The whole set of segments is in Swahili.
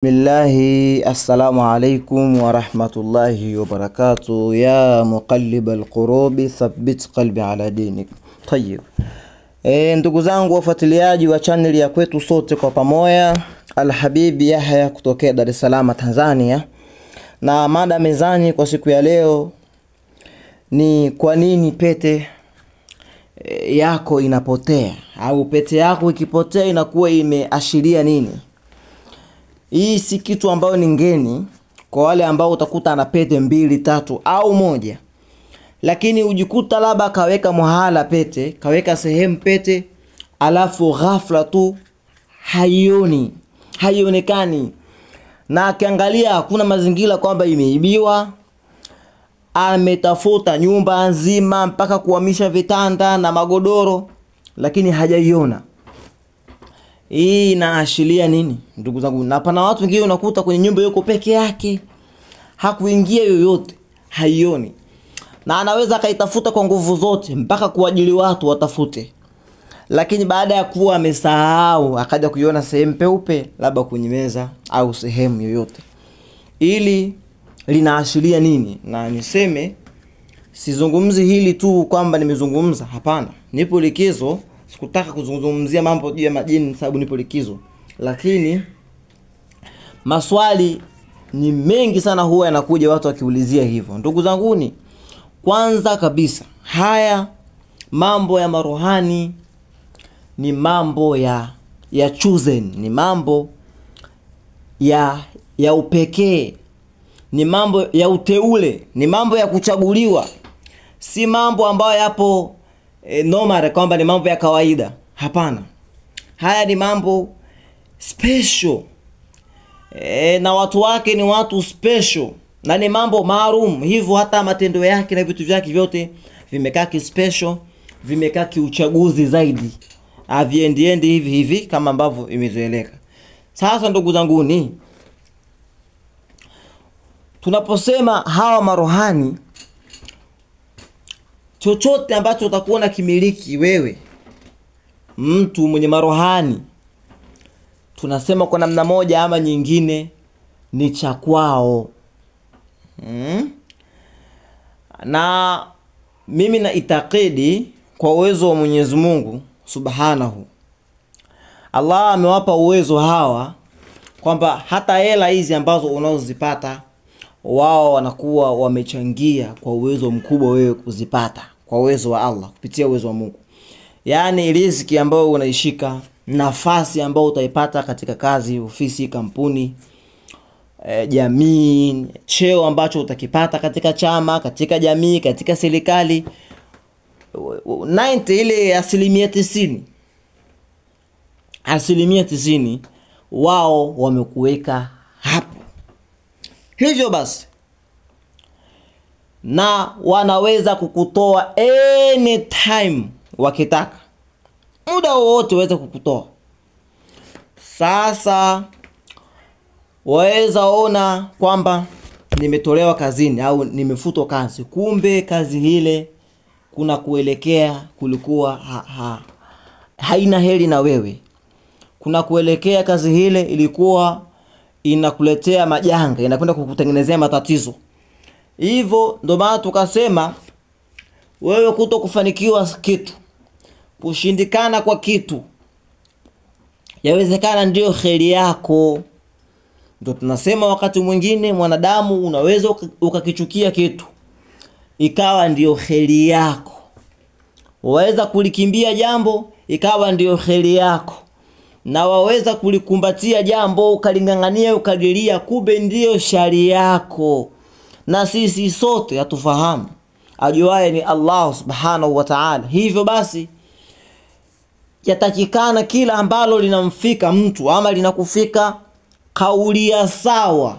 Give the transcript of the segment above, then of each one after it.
Bismillahi, assalamu alaikum wa rahmatullahi wa barakatuh. Ya muqallib alqurubi thabbit qalbi ala dinik. Tayyib. Ndugu zangu wafuatiliaji wa channel ya kwetu sote kwa pamoja, Alhabibi Yahya kutokea Dar es Salaam Tanzania. Na mada mezani kwa siku ya leo ni kwa nini pete yako inapotea, au pete yako ikipotea inakuwa imeashiria nini? Hii si kitu ambayo ni ngeni kwa wale ambao utakuta ana pete 2, 3 au moja. Lakini ujikuta labda kaweka mahala pete, kaweka sehemu pete, alafu ghafla tu haionekani. Na akiangalia hakuna mazingira kwamba imeibiwa, ametafuta nyumba nzima mpaka kuhamisha vitanda na magodoro, lakini hajaiona. Hii inaashiria nini ndugu zangu? Na pana watu wengine unakuta kwenye nyumba yuko peke yake, hakuingia yoyote, haioni. Na anaweza akaitafuta kwa nguvu zote mpaka kuajili watu watafute. Lakini baada ya kuwa amesahau, akaja kuiona sehemu peupe labda kwenye meza au sehemu yoyote. Ili linaashiria nini? Na niseme sizungumzi hili tu kwamba nimezungumza, hapana. Nipo likizo, sikutaka kuzungumzia mambo juu ya majini sababu nipo likizo. Lakini maswali ni mengi sana huwa yanakuja watu wakiulizia hivyo. Ndugu zanguni, kwanza kabisa, haya mambo ya marohani ni mambo ya chosen, ni mambo ya upekee, ni mambo ya uteule, ni mambo ya kuchaguliwa. Si mambo ambayo yapo normal kwamba ni mambo ya kawaida. Hapana. Haya ni mambo special. Na watu wake ni watu special. Na ni mambo maalum. Hivyo hata matendo yake na vitu vyake vyote vimekaa kispecial, vimekaa kiuchaguzi zaidi. Haviendi hivi kama ambavyo imezoeleka. Sasa ndugu zanguni, tunaposema hawa marohani, chochote ambacho utakuwa na kimiliki wewe, mtu mwenye marohani, tunasema kwa namna moja ama nyingine ni cha kwao. Na mimi na itakidi kwa uwezo wa Mwenyezi Mungu Subhanahu, Allah amewapa uwezo hawa kwamba hata hela hizi ambazo unazozipata wao wanakuwa wamechangia kwa uwezo mkubwa wewe kuzipata, kwa uwezo wa Allah, kupitia uwezo wa Mungu. Yani riziki ambayo unaishika, nafasi ambayo utaipata katika kazi, ofisi, kampuni, jamii, cheo ambacho utakipata katika chama, katika jamii, katika serikali, 90 ile asilimia 90 wao wamekuweka hapo. Hivyo basi, na wanaweza kukutoa anytime wakitaka, muda wowote waweza kukutoa. Sasa waweza ona kwamba nimetolewa kazini au nimefutwa kazi, kumbe kazi hile kuna kuelekea kulikuwa haina heri na wewe. Kuna kuelekea kazi hile ilikuwa inakuletea majanga, inakwenda kukutengenezea matatizo. Hivyo ndo maana tukasema wewe kutokufanikiwa kitu, kushindikana kwa kitu, yawezekana ndio kheri yako. Ndio tunasema wakati mwingine mwanadamu unaweza ukakichukia kitu ikawa ndio kheri yako. Waweza kulikimbia jambo ikawa ndio kheri yako. Na waweza kulikumbatia jambo ukalingangania ukalilia, kumbe ndio shari yako. Na sisi sote hatufahamu, ajuaye ni Allah Subhanahu wa Ta'ala. Hivyo basi yatakikana kila ambalo linamfika mtu ama linakufika, kauli ya sawa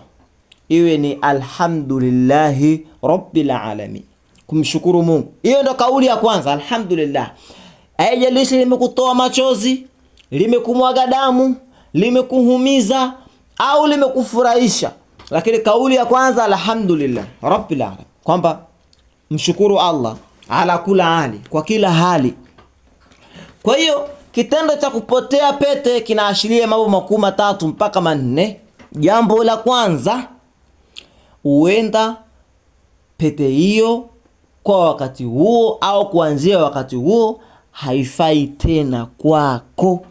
iwe ni alhamdulillahi rabbil alamin, kumshukuru Mungu. Hiyo ndo kauli ya kwanza, alhamdulillah. Haijalishi limekutoa machozi, limekumwaga damu, limekuhumiza au limekufurahisha, lakini kauli ya kwanza alhamdulillah rabbil alamin, kwamba mshukuru Allah ala kula hali, kwa kila hali. Kwa hiyo kitendo cha kupotea pete kinaashiria mambo makuu 3 mpaka 4. Jambo la kwanza, huenda pete hiyo kwa wakati huo au kuanzia wakati huo haifai tena kwako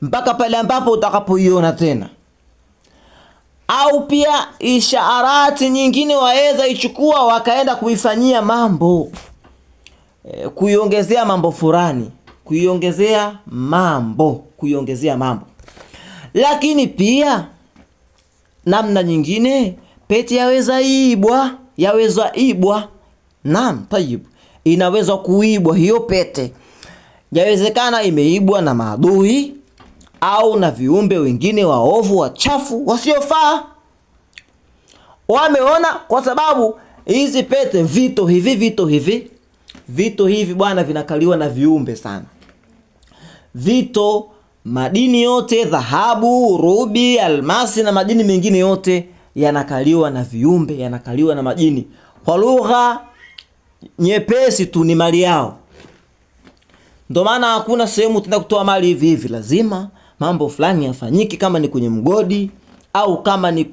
mpaka pale ambapo utakapoiona tena. Au pia ishaarati nyingine waweza ichukua wakaenda kuifanyia mambo, kuiongezea mambo fulani, kuiongezea mambo. Lakini pia namna nyingine pete yaweza ibwa. Naam, tayib. Inaweza kuibwa hiyo pete. Yawezekana imeibwa na maadui au na viumbe wengine waovu, wachafu, wasiofaa. Wameona kwa sababu hizi pete vito hivi bwana vinakaliwa na viumbe sana. Vito, madini yote, dhahabu, rubi, almasi na madini mengine yote yanakaliwa na viumbe, yanakaliwa na majini. Kwa lugha nyepesi tu ni mali yao. Ndio maana hakuna sehemu tenda kutoa mali hivi. Lazima mambo fulani yafanyike, kama ni kwenye mgodi au kama ni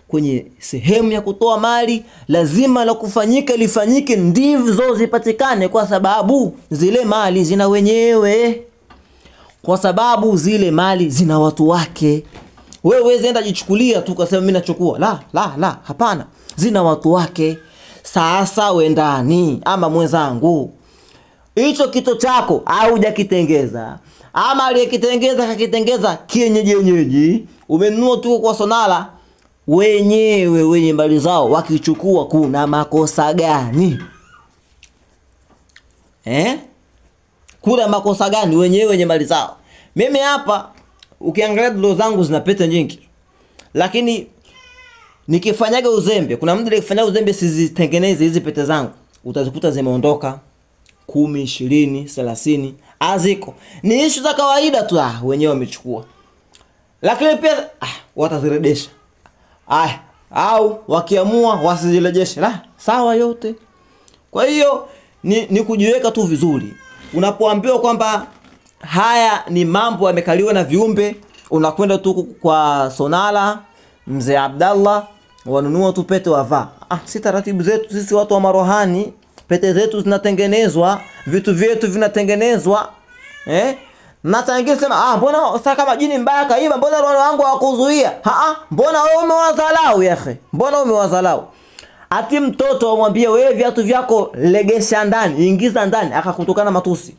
kwenye sehemu ya kutoa mali, lazima la kufanyika lifanyike ndivyo zipatikane, kwa sababu zile mali zina wenyewe. Kwa sababu zile mali zina watu wake. Wewe zenda jichukulia tu kasema mimi nachukua. La, hapana. Zina watu wake. Sasa wendani ama mwenzangu, hicho kito chako au hujakitengeza, ama aliyekitengeza kakitengeza kienyeji, umenunua tu kwa sonala, wenye mali zao wakichukua kuna makosa gani? Kuna makosa gani wenye mali zao? Mimi hapa ukiangalia dolo zangu zina pete nyingi, lakini nikifanyaga uzembe, kuna mtu alifanya uzembe sizitengeneze hizi pete zangu, utazikuta zimeondoka 10, 20, 30 aziko. Ni issue za kawaida tu, wenyewe wamechukua. Lakini pia watazirejesha. Au wakiamua wasizirejeshe. Sawa yote. Kwa hiyo ni kujiweka tu vizuri. Unapoambiwa kwamba haya ni mambo yamekaliwa na viumbe, unakwenda tu kwa sonala Mzee Abdallah, wanunua tu pete wavaa. Si taratibu zetu sisi watu wa marohani. Pete zetu zinatengenezwa, vitu vyetu vinatengenezwa. Na tangia sema mbona sasa kama jini mbaya kaiba, mbona roho wangu hawakuzuia? Mbona wewe umewazalau yakhe? Mbona umewazalau? Ati mtoto amwambie wewe viatu vyako legesha ndani, ingiza ndani, akakutukana matusi.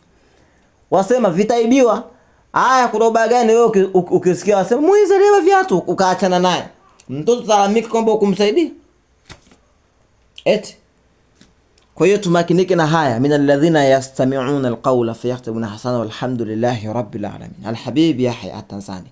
Wasema vitaibiwa. Kuroba gani wewe ukisikia wasema muize leo viatu ukaachana naye? Mtoto talamika kwamba ukumsaidia. Kwa hiyo tumakinike na haya. Min alladhina yastami'una alqawla fayahtibuna hasana, walhamdulillahi rabbil alamin. Alhabib Yahya At-Tanzani.